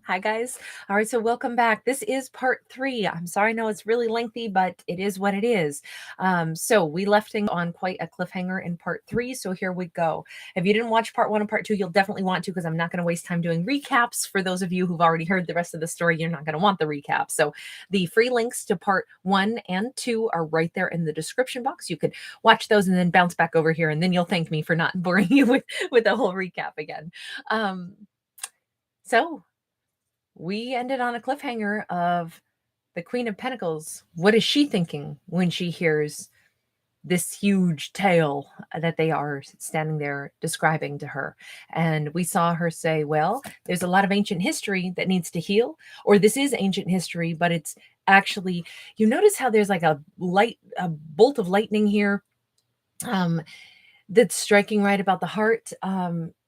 Hi, guys. All right, so welcome back. This is part 3. I'm sorry, I know it's really lengthy, but it is what it is. So we left things on quite a cliffhanger in part 3, so here we go. If you didn't watch part 1 and part 2, you'll definitely want to, because I'm not going to waste time doing recaps. For those of you who've already heard the rest of the story, you're not going to want the recap. So the free links to part 1 and 2 are right there in the description box. You could watch those and then bounce back over here, and then you'll thank me for not boring you with a whole recap again. So we ended on a cliffhanger of the Queen of Pentacles. What is she thinking when she hears this huge tale that they are standing there describing to her? And we saw her say, well, there's a lot of ancient history that needs to heal, or this is ancient history, but it's actually, you notice how there's like a bolt of lightning here, that's striking right about the heart.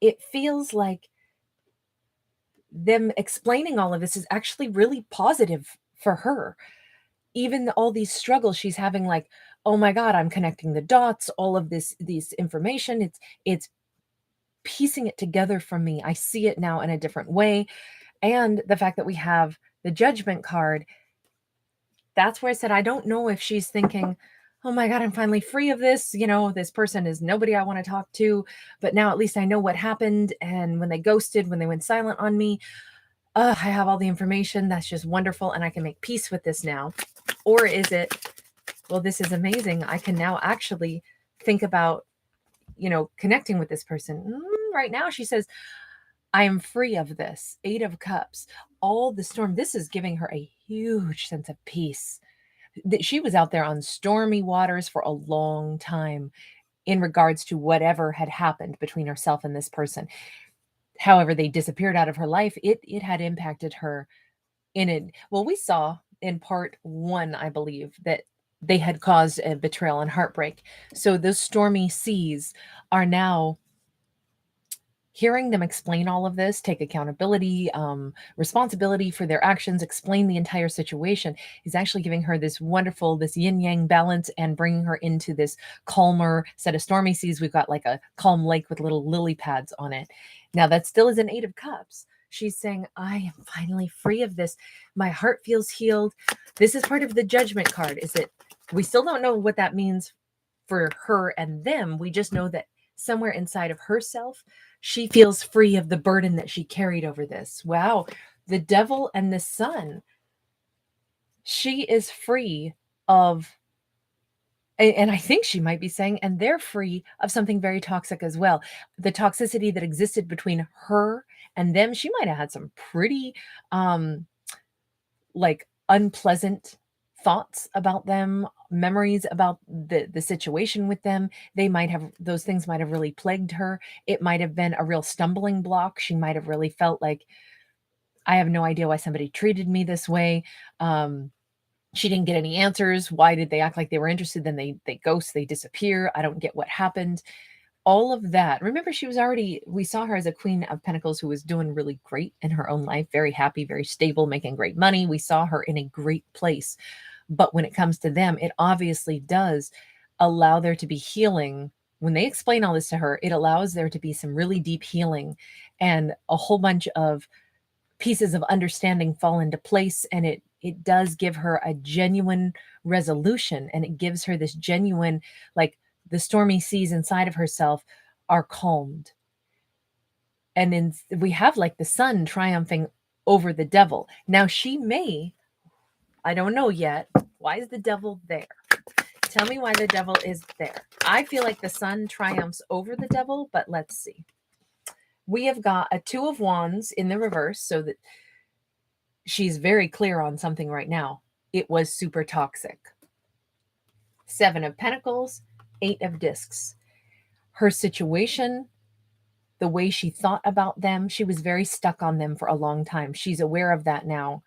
It feels like them explaining all of this is actually really positive for her. Even all these struggles she's having, like, oh my god, I'm connecting the dots, all of this information, it's piecing it together for me. I see it now in a different way. And the fact that we have the judgment card, that's where I said I don't know if she's thinking, oh my god, I'm finally free of this, this person is nobody I want to talk to, but now at least I know what happened, and when they ghosted, when they went silent on me, I have all the information. That's just wonderful. And I can make peace with this now. Or is it, well, this is amazing. I can now actually think about, connecting with this person. Right now, she says, I am free of this. 8 of Cups, all the storm. This is giving her a huge sense of peace. She was out there on stormy waters for a long time in regards to whatever had happened between herself and this person. However, they disappeared out of her life. It had impacted her in it. Well, we saw in part 1, I believe, that they had caused a betrayal and heartbreak. So those stormy seas are now hearing them explain all of this, take accountability, responsibility for their actions, explain the entire situation, is actually giving her this wonderful, this yin yang balance, and bringing her into this calmer set of stormy seas. We've got like a calm lake with little lily pads on it. Now, that still is an 8 of Cups. She's saying, I am finally free of this. My heart feels healed. This is part of the judgment card. Is it? We still don't know what that means for her and them. We just know that somewhere inside of herself, she feels free of the burden that she carried over this. Wow. The Devil and the Sun. She is free of, and I think she might be saying, and they're free of something very toxic as well. The toxicity that existed between her and them. She might have had some pretty, like, unpleasant thoughts about them, memories about the situation with them. Those things might have really plagued her. It might have been a real stumbling block. She might have really felt like, I have no idea why somebody treated me this way. She didn't get any answers. Why did they act like they were interested? Then they ghost, they disappear. I don't get what happened. All of that. Remember, we saw her as a Queen of Pentacles who was doing really great in her own life, very happy, very stable, making great money. We saw her in a great place. But when it comes to them, it obviously does allow there to be healing. When they explain all this to her, it allows there to be some really deep healing, and a whole bunch of pieces of understanding fall into place. And it does give her a genuine resolution, and it gives her this genuine, like, the stormy seas inside of herself are calmed. And then we have like the Sun triumphing over the Devil. Now I don't know yet. Why is the Devil there? Tell me why the Devil is there. I feel like the Sun triumphs over the Devil, but let's see. We have got a 2 of Wands in the reverse, so that she's very clear on something right now. It was super toxic. 7 of Pentacles, 8 of Discs. Her situation, the way she thought about them, she was very stuck on them for a long time. She's aware of that now.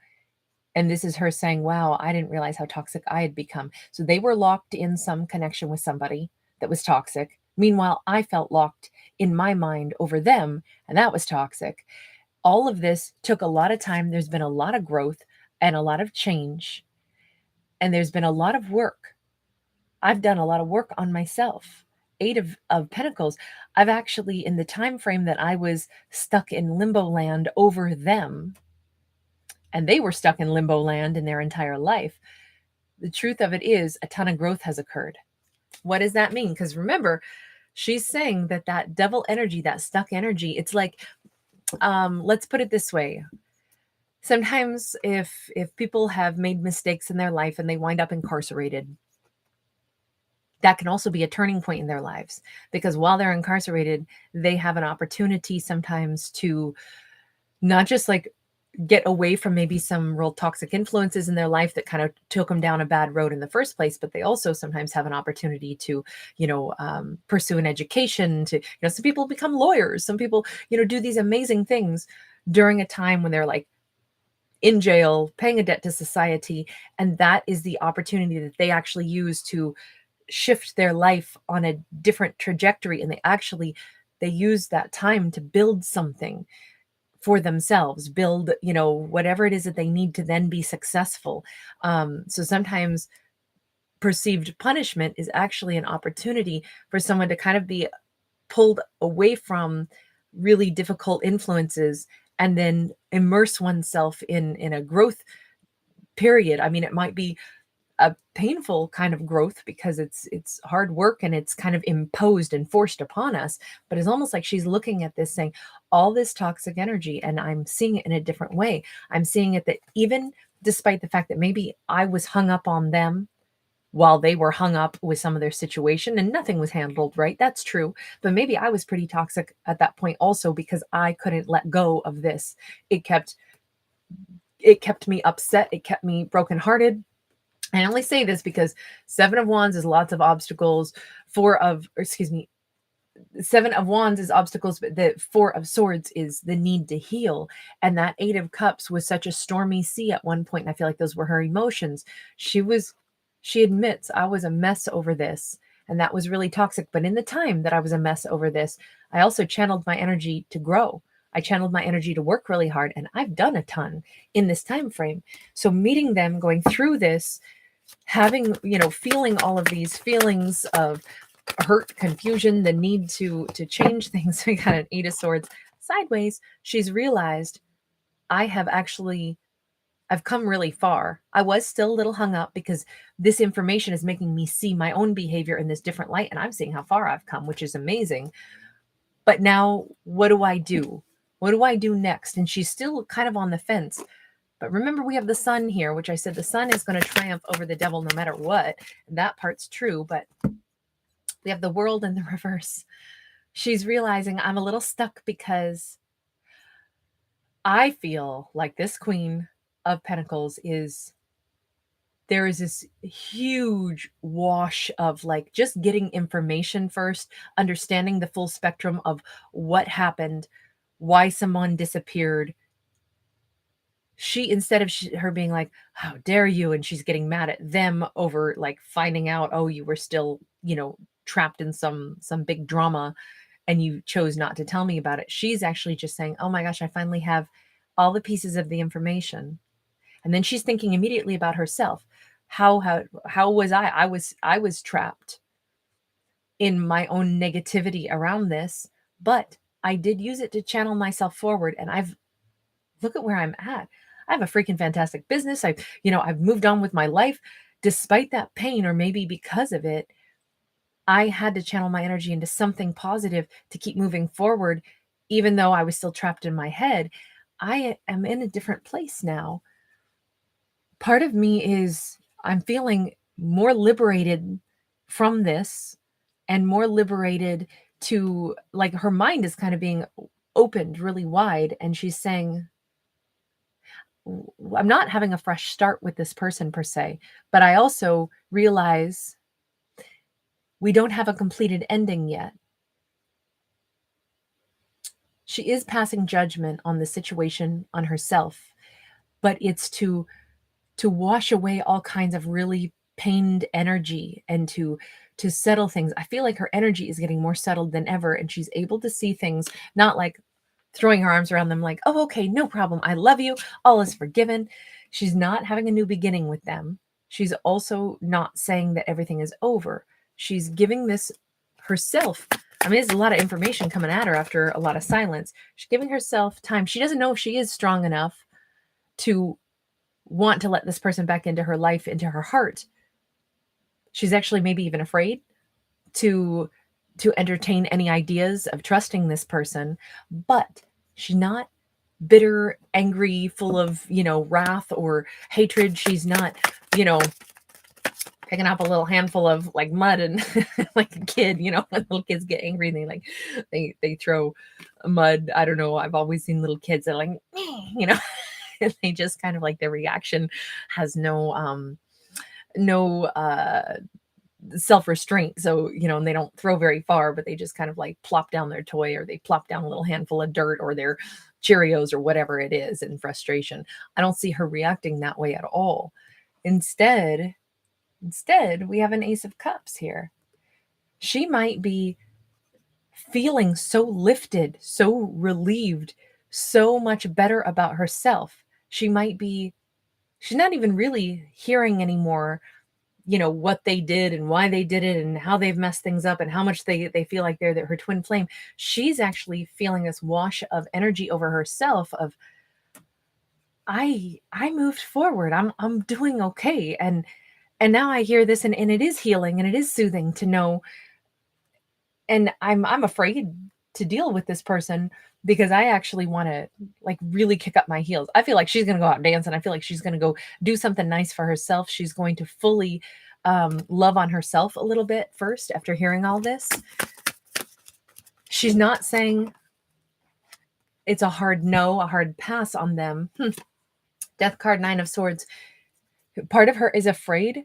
And this is her saying, wow, I didn't realize how toxic I had become. So they were locked in some connection with somebody that was toxic. Meanwhile, I felt locked in my mind over them, and that was toxic. All of this took a lot of time. There's been a lot of growth and a lot of change. And there's been a lot of work. I've done a lot of work on myself. 8 of Pentacles. I've actually, in the time frame that I was stuck in limbo land over them, and they were stuck in limbo land in their entire life. The truth of it is a ton of growth has occurred. What does that mean? Because remember, she's saying that that devil energy, that stuck energy, it's like, let's put it this way. Sometimes if people have made mistakes in their life and they wind up incarcerated, that can also be a turning point in their lives, because while they're incarcerated, they have an opportunity sometimes to not just like get away from maybe some real toxic influences in their life that kind of took them down a bad road in the first place, but they also sometimes have an opportunity to, pursue an education, to, some people become lawyers, some people, do these amazing things during a time when they're like in jail, paying a debt to society. And that is the opportunity that they actually use to shift their life on a different trajectory. And they use that time to build something for themselves, build, whatever it is that they need to then be successful. So sometimes perceived punishment is actually an opportunity for someone to kind of be pulled away from really difficult influences and then immerse oneself in a growth period. I mean, it might be a painful kind of growth because it's hard work and it's kind of imposed and forced upon us, but it's almost like she's looking at this saying, all this toxic energy, and I'm seeing it in a different way. I'm seeing it that even despite the fact that maybe I was hung up on them while they were hung up with some of their situation and nothing was handled right, that's true, but maybe I was pretty toxic at that point also because I couldn't let go of this. It kept me upset, it kept me brokenhearted. I only say this because Seven of Wands is lots of obstacles. Seven of Wands is obstacles, but the Four of Swords is the need to heal. And that Eight of Cups was such a stormy sea at one point, and I feel like those were her emotions. She admits, I was a mess over this, and that was really toxic. But in the time that I was a mess over this, I also channeled my energy to grow. I channeled my energy to work really hard, and I've done a ton in this time frame. So meeting them, going through this, having, feeling all of these feelings of hurt, confusion, the need to change things. We got an Eight of Swords sideways. She's realized I've come really far. I was still a little hung up because this information is making me see my own behavior in this different light, and I'm seeing how far I've come, which is amazing. But now what do I do? What do I do next? And she's still kind of on the fence. But remember, we have the sun here, which I said the sun is going to triumph over the devil no matter what. And that part's true, but we have the world in the reverse. She's realizing I'm a little stuck because I feel like this Queen of Pentacles there is this huge wash of like just getting information first, understanding the full spectrum of what happened, why someone disappeared. She, instead of her being like, how dare you, and she's getting mad at them over like finding out, oh, you were still, trapped in some big drama and you chose not to tell me about it. She's actually just saying, oh my gosh, I finally have all the pieces of the information. And then she's thinking immediately about herself. How was I was trapped in my own negativity around this, but I did use it to channel myself forward, and look at where I'm at. I have a freaking fantastic business. I've moved on with my life despite that pain, or maybe because of it. I had to channel my energy into something positive to keep moving forward, even though I was still trapped in my head. I am in a different place now. Part of me I'm feeling more liberated from this and more liberated to, like, her mind is kind of being opened really wide, and she's saying, I'm not having a fresh start with this person per se, but I also realize we don't have a completed ending yet. She is passing judgment on the situation, on herself, but it's to wash away all kinds of really pained energy and to settle things. I feel like her energy is getting more settled than ever, and she's able to see things, not like throwing her arms around them like, oh, okay, no problem, I love you, all is forgiven. She's not having a new beginning with them. She's also not saying that everything is over. She's giving this herself. I mean, there's a lot of information coming at her after a lot of silence. She's giving herself time. She doesn't know if she is strong enough to want to let this person back into her life, into her heart. She's actually maybe even afraid to entertain any ideas of trusting this person, but she's not bitter, angry, full of, wrath or hatred. She's not, you know, picking up a little handful of like mud and like a kid, when little kids get angry and they throw mud. I don't know. I've always seen little kids that are like, and they just kind of like their reaction has no self-restraint. So, and they don't throw very far, but they just kind of like plop down their toy, or they plop down a little handful of dirt or their Cheerios or whatever it is in frustration. I don't see her reacting that way at all. Instead, we have an Ace of Cups here. She might be feeling so lifted, so relieved, so much better about herself. She's not even really hearing anymore, what they did and why they did it and how they've messed things up and how much they feel like they're her twin flame. She's actually feeling this wash of energy over herself of, I moved forward. I'm doing okay. And now I hear this, and it is healing and it is soothing to know. And I'm afraid to deal with this person because I actually want to like really kick up my heels. I feel like she's going to go out and dance, and I feel like she's going to go do something nice for herself. She's going to fully love on herself a little bit first after hearing all this. She's not saying it's a hard no, a hard pass on them. Death card, 9 of Swords. Part of her is afraid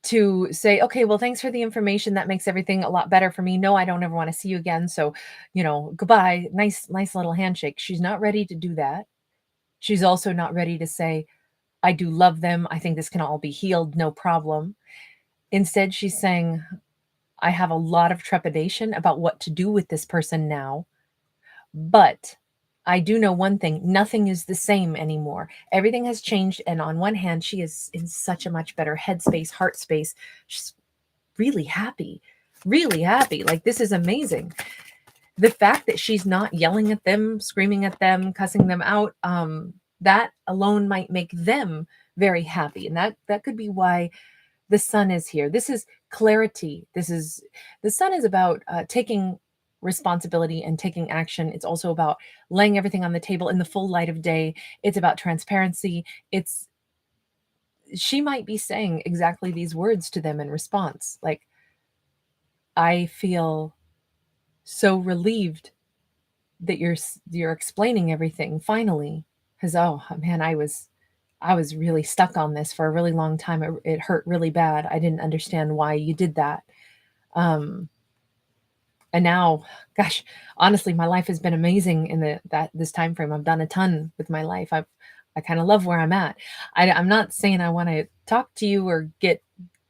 to say, okay, well, thanks for the information. That makes everything a lot better for me. No, I don't ever want to see you again. So, goodbye. Nice little handshake. She's not ready to do that. She's also not ready to say, I do love them. I think this can all be healed. No problem. Instead, she's saying, I have a lot of trepidation about what to do with this person now. But I do know one thing, nothing is the same anymore. Everything has changed. And on one hand, she is in such a much better headspace, heart space. She's really happy, really happy. Like, this is amazing. The fact that she's not yelling at them, screaming at them, cussing them out, that alone might make them very happy. And that could be why the sun is here. This is clarity. The sun is about taking responsibility and taking action. It's also about laying everything on the table in the full light of day. It's about transparency. She might be saying exactly these words to them in response. Like, I feel so relieved that you're explaining everything finally. Because, oh man, I was really stuck on this for a really long time. It hurt really bad. I didn't understand why you did that. And now, gosh, honestly, my life has been amazing in this time frame. I've done a ton with my life. I kind of love where I'm at. I'm not saying I want to talk to you or get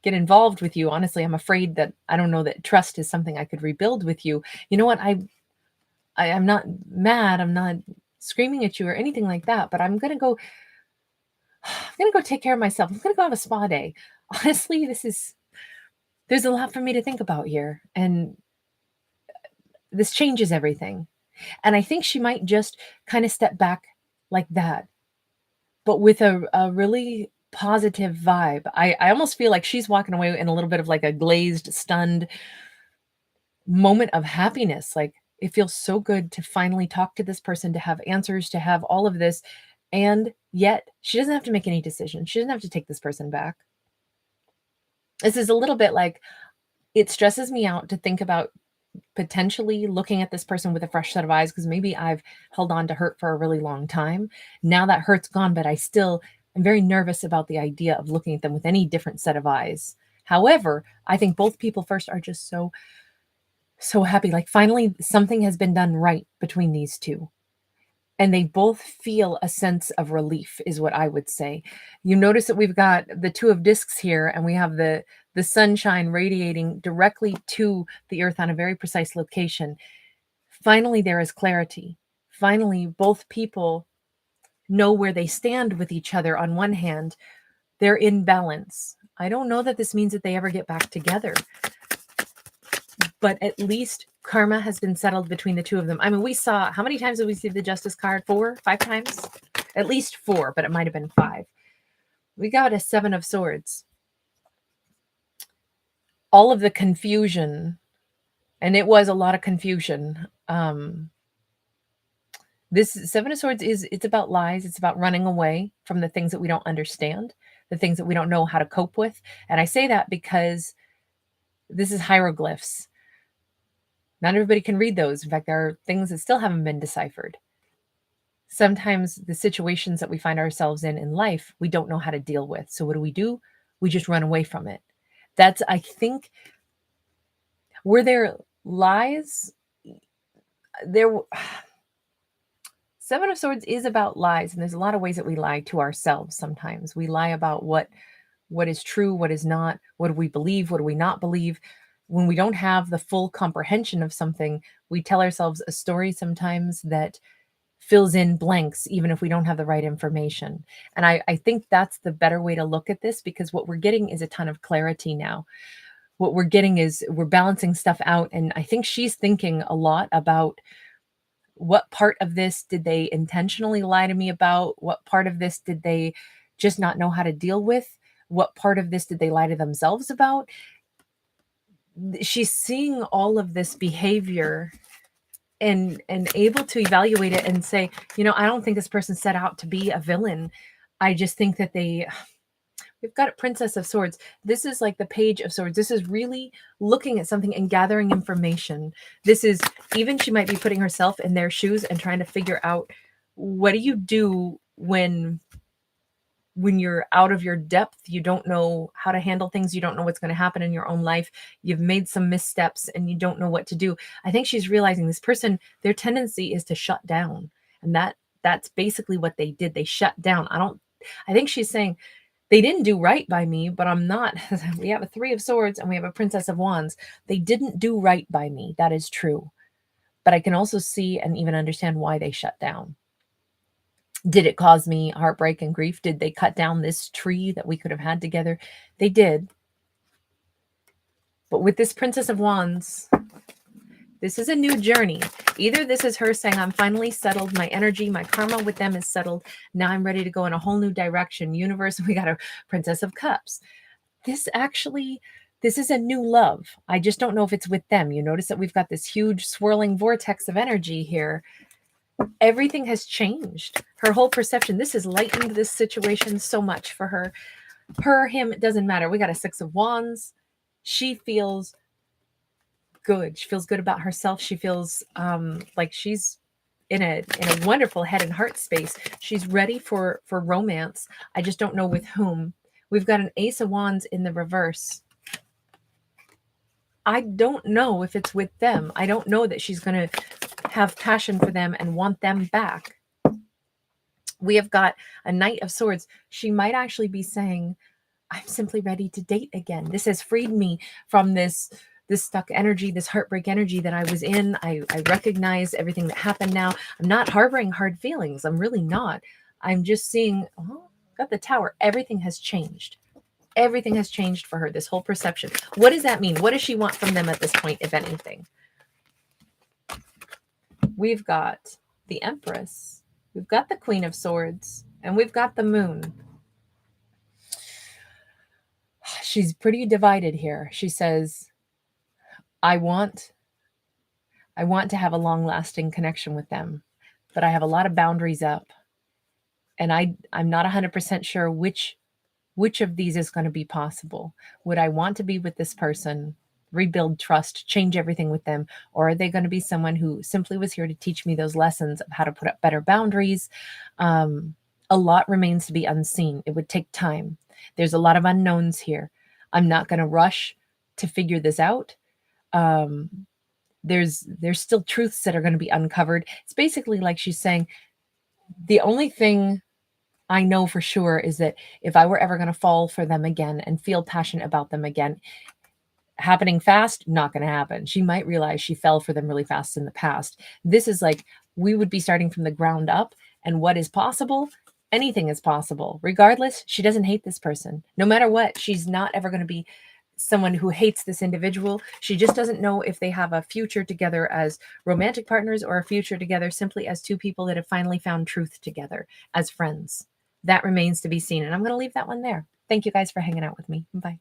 involved with you. Honestly, I'm afraid that I don't know that trust is something I could rebuild with you. You know what? I'm not mad. I'm not screaming at you or anything like that, but I'm going to go take care of myself. I'm going to go have a spa day. Honestly, there's a lot for me to think about here. And this changes everything. And I think she might just kind of step back like that, but with a really positive vibe. I almost feel like she's walking away in a little bit of like a glazed, stunned moment of happiness. Like, it feels so good to finally talk to this person, to have answers, to have all of this. And yet she doesn't have to make any decision. She doesn't have to take this person back. This is a little bit like, it stresses me out to think about potentially looking at this person with a fresh set of eyes, because maybe I've held on to hurt for a really long time. Now that hurt's gone, but I still am very nervous about the idea of looking at them with any different set of eyes. However, I think both people first are just so happy. Like, finally something has been done right between these two. And they both feel a sense of relief, is what I would say. You notice that we've got the 2 of discs here, and we have the sunshine radiating directly to the earth on a very precise location. Finally, there is clarity. Finally, both people know where they stand with each other. On one hand, they're in balance. I don't know that this means that they ever get back together, but at least karma has been settled between the 2 of them. I mean, we saw, how many times did we see the Justice card? 4, 5 times? At least 4, but it might have been 5. We got a 7 of Swords. All of the confusion, and it was a lot of confusion. This 7 of Swords it's about lies. It's about running away from the things that we don't understand, the things that we don't know how to cope with. And I say that because this is hieroglyphs. Not everybody can read those. In fact, there are things that still haven't been deciphered. Sometimes the situations that we find ourselves in life, we don't know how to deal with. So what do? We just run away from it. That's, I think, were there lies? There, 7 of Swords is about lies, and there's a lot of ways that we lie to ourselves sometimes. We lie about what is true, what is not, what do we believe, what do we not believe. When we don't have the full comprehension of something, we tell ourselves a story sometimes that fills in blanks, even if we don't have the right information. And I think that's the better way to look at this, because what we're getting is a ton of clarity now. What we're getting is we're balancing stuff out. And I think she's thinking a lot about what part of this did they intentionally lie to me about? What part of this did they just not know how to deal with? What part of this did they lie to themselves about? She's seeing all of this behavior and able to evaluate it and say, I don't think this person set out to be a villain. I just think that we've got a Princess of Swords. This is like the Page of Swords. This is really looking at something and gathering information. This is, even she might be putting herself in their shoes and trying to figure out, what do you do when you're out of your depth? You don't know how to handle things. You don't know what's going to happen in your own life. You've made some missteps and you don't know what to do. I think she's realizing this person, their tendency is to shut down. And that's basically what they did. They shut down. I think she's saying, they didn't do right by me, but I'm not. We have a 3 of Swords and we have a Princess of Wands. They didn't do right by me. That is true. But I can also see and even understand why they shut down. Did it cause me heartbreak and grief? Did they cut down this tree that we could have had together? They did. But with this Princess of Wands, this is a new journey. Either this is her saying, I'm finally settled. My energy, my karma with them is settled. Now I'm ready to go in a whole new direction. Universe, we got a Princess of Cups. This is a new love. I just don't know if it's with them. You notice that we've got this huge swirling vortex of energy here. Everything has changed. Her whole perception. This has lightened this situation so much for her. Him, it doesn't matter. We got a 6 of Wands. She feels good. She feels good about herself. She feels like she's in a wonderful head and heart space. She's ready for romance. I just don't know with whom. We've got an Ace of Wands in the reverse. I don't know if it's with them. I don't know that she's going to have passion for them and want them back. We have got a Knight of Swords. She might actually be saying, I'm simply ready to date again. This has freed me from this stuck energy, this heartbreak energy that I was in. I recognize everything that happened now. I'm not harboring hard feelings. I'm really not. I'm just seeing, got the Tower. Everything has changed. Everything has changed for her, this whole perception. What does that mean? What does she want from them at this point, if anything? We've got the Empress. We've got the Queen of Swords. And we've got the Moon. She's pretty divided here. She says, I want to have a long-lasting connection with them, but I have a lot of boundaries up. And I'm not 100% sure which of these is going to be possible. Would I want to be with this person, rebuild trust, change everything with them? Or are they going to be someone who simply was here to teach me those lessons of how to put up better boundaries? A lot remains to be unseen. It would take time. There's a lot of unknowns here. I'm not going to rush to figure this out. There's still truths that are going to be uncovered. It's basically like she's saying, the only thing I know for sure is that if I were ever going to fall for them again and feel passionate about them again, happening fast, not going to happen. She might realize she fell for them really fast in the past. This is like, we would be starting from the ground up, and what is possible? Anything is possible. Regardless, she doesn't hate this person. No matter what, she's not ever going to be someone who hates this individual. She just doesn't know if they have a future together as romantic partners or a future together simply as two people that have finally found truth together as friends. That remains to be seen. And I'm going to leave that one there. Thank you guys for hanging out with me. Bye.